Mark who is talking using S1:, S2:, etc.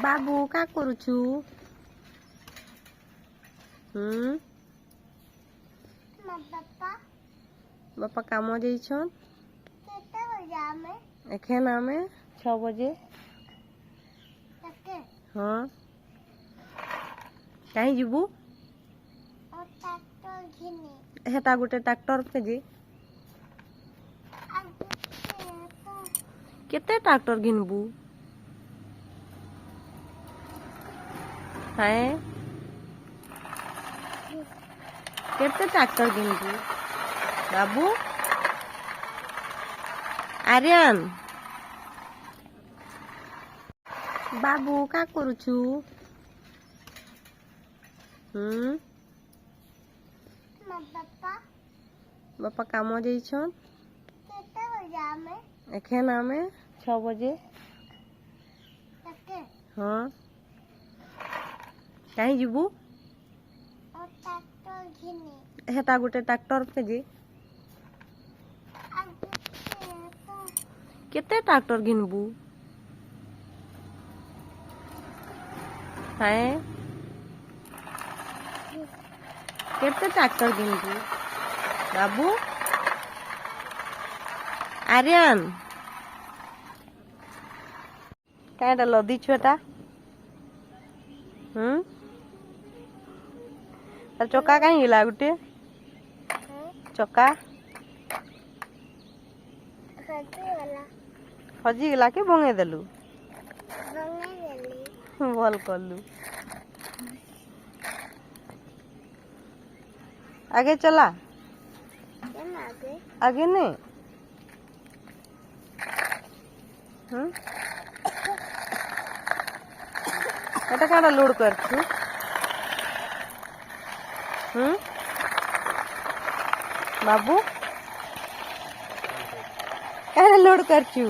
S1: बाबू का करुचु बापा काम जाइछन एखेन आमे 6 बजे हाँ कहीं जीवु हेता गोटे ट्रैक्टर पे जी केते ट्रैक्टर घिनबू हैं केते ट्रैक्टर घिनबू बाबू आर्यन बाबू का करुचु बापा काम जाइछन एखेन आमे 6 बजे हाँ कहीं जीवु हेता गोटे ट्रैक्टर पे जी केते ट्रैक्टर घिनबू हैं केते ट्रैक्टर घिनबू बाबू आर्यन कहीं लदी छुआटा चका कहीं हिला गुटे चका हजिगला कि भंगे देलु भल कलु आगे चला आगे नहीं এটা কাটা লোড করছু বাবু কাটা লোড করছু